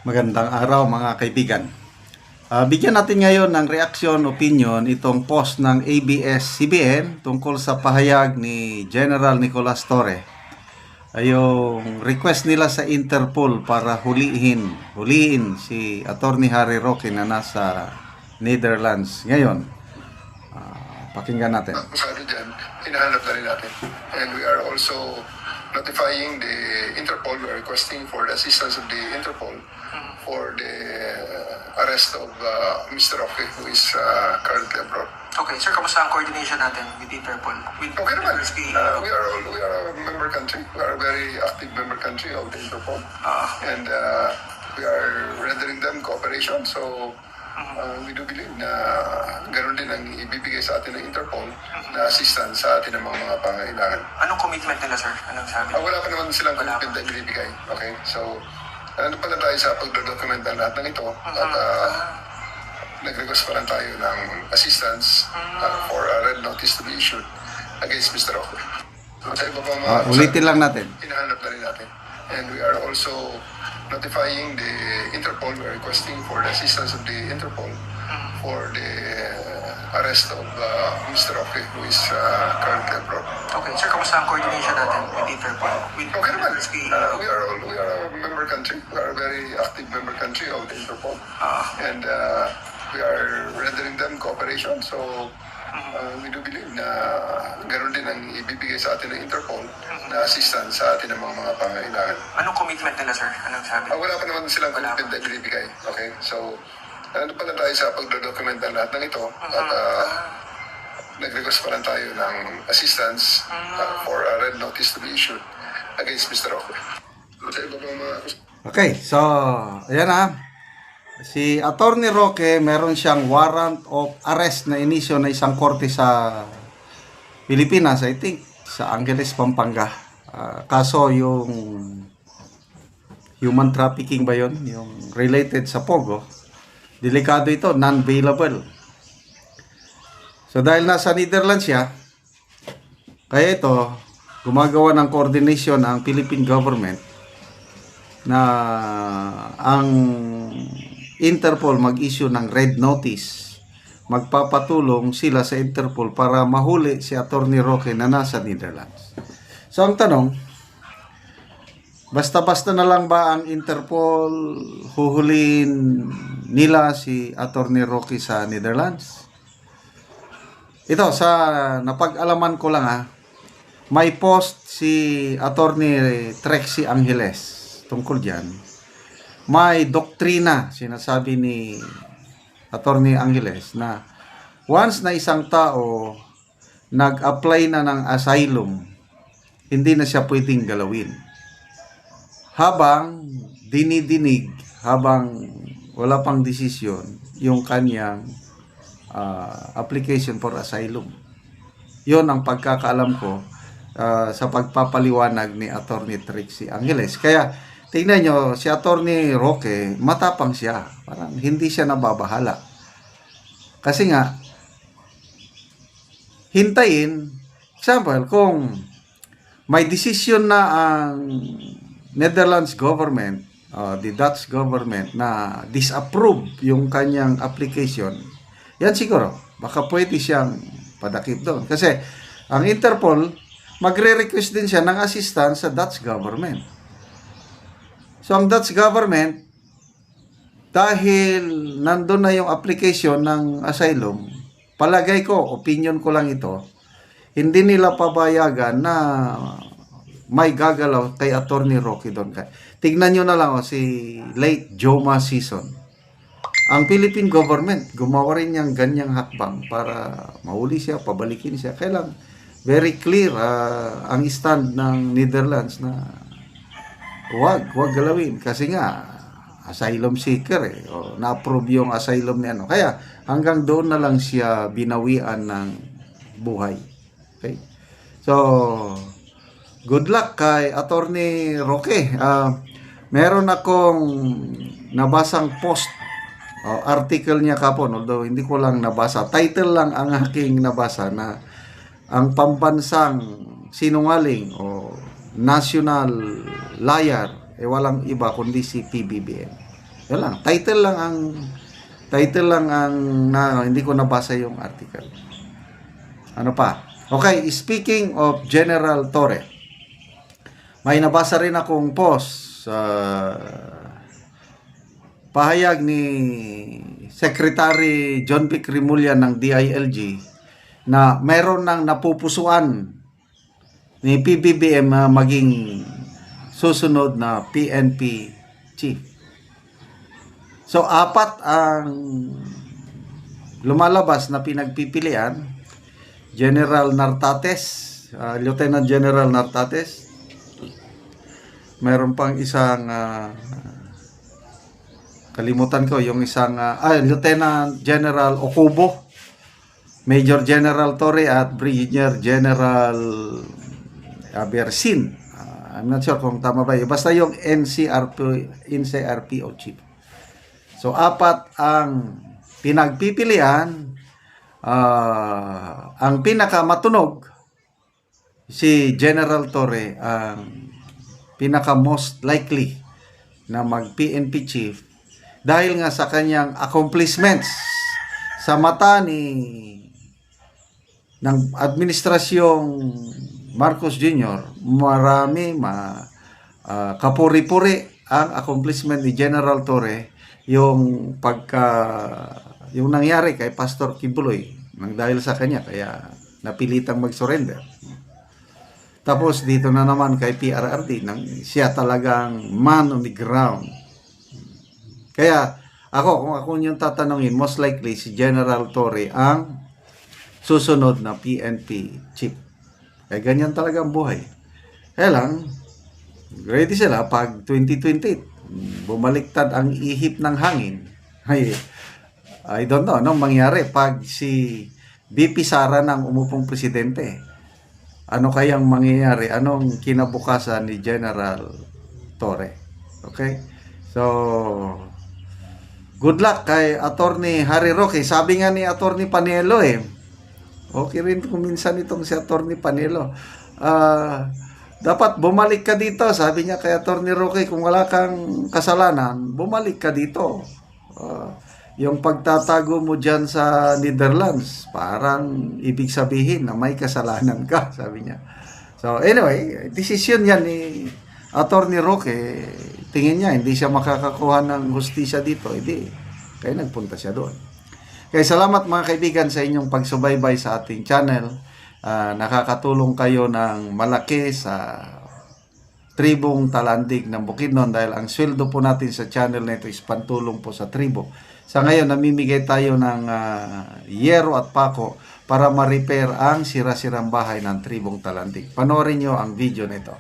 Magandang araw mga kaibigan. Bigyan natin ngayon ng reaction, opinion itong post ng ABS-CBN tungkol sa pahayag ni General Nicolas Torre. Yung request nila sa Interpol para huliin si Attorney Harry Roque na nasa Netherlands ngayon. Pakinggan natin. Masyado dyan, hinahanap na rin natin. And we are also notifying the Interpol. We are requesting for the assistance of the Interpol for the arrest of Mr. Roque, who is currently abroad. Okay, sir, kamusta ang coordination natin with Interpol? Okay naman. We are a member country. We are a very active member country of the Interpol. And we are rendering them cooperation. So, we do believe na ganoon din ang ibibigay sa atin ng Interpol na assistance sa atin ng mga pangailangan. Anong commitment nila, sir? Anong sabi? Wala pa naman silang commitment na ibibigay. Okay? So, ano pa lang tayo sa pagdodocument ng lahat ng ito at nag-request pa lang tayo ng assistance for a red notice to be issued against Mr. Roque. Sa iba pa mga Ulitin lang natin. hinahanap na rin natin. And we are also notifying the Interpol. We are requesting for the assistance of the Interpol for the arrest of Mr. Roque, who is currently abroad. Okay, sir, kamusta ang coordination natin with Interpol? Okay naman. We are a member country. We are a very active member country of the Interpol. And we are rendering them cooperation. So, we do believe na ganoon din ang ibibigay sa atin ng Interpol na assistance sa atin ng mga pangailangan. Anong commitment nila, sir? Anong sabi? Wala pa naman silang commitment na ibibigay. Okay? So, ano pa lang tayo sa pagdodocument ng lahat ng ito at nag-request pa lang tayo ng assistance for a red notice to be issued against Mr. Roque. Sa iba pa mga... Okay, so ayan na. Si Attorney Roque, meron siyang warrant of arrest na inisyo na isang korte sa Pilipinas, I think, sa Angeles, Pampanga. Kaso yung human trafficking ba yun? Yung related sa Pogo. Delikado ito, non-bailable. So dahil nasa Netherlands siya, kaya ito, gumagawa ng coordination ang Philippine government na ang Interpol mag-issue ng red notice. Magpapatulong sila sa Interpol para mahuli si Attorney Roque na nasa Netherlands. So ang tanong, basta-basta na lang ba ang Interpol huhulihin nila si Attorney Roque sa Netherlands? Ito, sa napag-alaman ko lang may post si Attorney Trixie Angeles tungkol dyan. May doktrina, sinasabi ni Attorney Angeles, na once na isang tao nag-apply na ng asylum, hindi na siya pwedeng galawin. Habang dinidinig, habang wala pang desisyon, yung kanyang application for asylum. Yon ang pagkakaalam ko sa pagpapaliwanag ni Attorney Trixie Angeles. Kaya, tingnan nyo, si Attorney Roque, matapang siya. Parang hindi siya nababahala. Kasi nga, hintayin, example, kung may decision na ang Netherlands government, the Dutch government, na disapprove yung kanyang application, yan siguro, baka pwede siyang padakip doon. Kasi, ang Interpol, magre-request din siya ng assistance sa Dutch government. So, ang Dutch government, dahil nandun na yung application ng asylum, palagay ko, opinion ko lang ito, hindi nila pabayagan na may gagalaw kay Attorney Roque doon. Tignan nyo na lang si late Joma Sison. Ang Philippine government, gumawa rin niyang ganyang hakbang para mahuli siya, pabalikin siya. Kailang very clear ang stand ng Netherlands na wag galawin kasi nga asylum seeker o na-approve yung asylum niya kaya hanggang doon na lang siya binawian ng buhay. Okay? So good luck kay Attorney Roque. Meron akong nabasang post article niya kapon, although hindi ko lang nabasa, title lang ang aking nabasa, na ang pambansang sinungaling o national liar walang iba kundi si PBBM. Yun lang. Title lang ang hindi ko nabasa yung article. Ano pa? Okay, speaking of General Torre, may nabasa rin akong post sa pahayag ni Secretary John Vic Remulla ng DILG na meron ng napupusuan ni PBBM na maging susunod na PNP chief. So, 4 ang lumalabas na pinagpipilian. General Nartates, Lieutenant General Nartates. Meron pang isang, kalimutan ko, yung isang, Lieutenant General Okubo, Major General Torre at Brigadier General Bersin. I'm not sure kung tama ba yun. Basta yung NCRPO chief. So, 4 ang pinagpipilian. Ang pinakamatunog, si General Torre, ang pinaka most likely na mag-PNP chief dahil nga sa kanyang accomplishments sa mata ng administrasyong Marcos Jr. Marami kapuri-puri ang accomplishment ni General Torre, yung nangyari kay Pastor Kibuloy nang dahil sa kanya kaya napilitang mag-surrender. Tapos dito na naman kay PRRD nang siya talagang man on the ground. Kaya kung ako yung tatanungin, most likely si General Torre ang susunod na PNP chief. Kaya ganyan talaga ang buhay. Kaya lang, ready sila pag 2028 bumaliktad ang ihip ng hangin. I don't know anong mangyari pag si BP Sara ng umupong presidente. Ano kayang mangyayari? Anong kinabukasan ni General Torre? Okay? So, good luck kay Attorney Harry Roque. Sabi nga ni Attorney Panelo okay rin kung minsan itong si Attorney Panelo. Dapat bumalik ka dito, sabi niya kay Attorney Roque, kung wala kang kasalanan, bumalik ka dito. Yung pagtatago mo dyan sa Netherlands, parang ibig sabihin na may kasalanan ka, sabi niya. So anyway, desisyon yan ni Attorney Roque. Tingin niya, hindi siya makakakuha ng hustisya dito, kaya nagpunta siya doon. Kaya salamat mga kaibigan sa inyong pagsubaybay sa ating channel. Nakakatulong kayo ng malaki sa tribong Talandig ng Bukidnon dahil ang sweldo po natin sa channel na ito is pantulong po sa tribo. Sa ngayon, namimigay tayo ng yero at pako para ma-repair ang sira-sirang bahay ng tribong Talandig. Panoorin nyo ang video nito.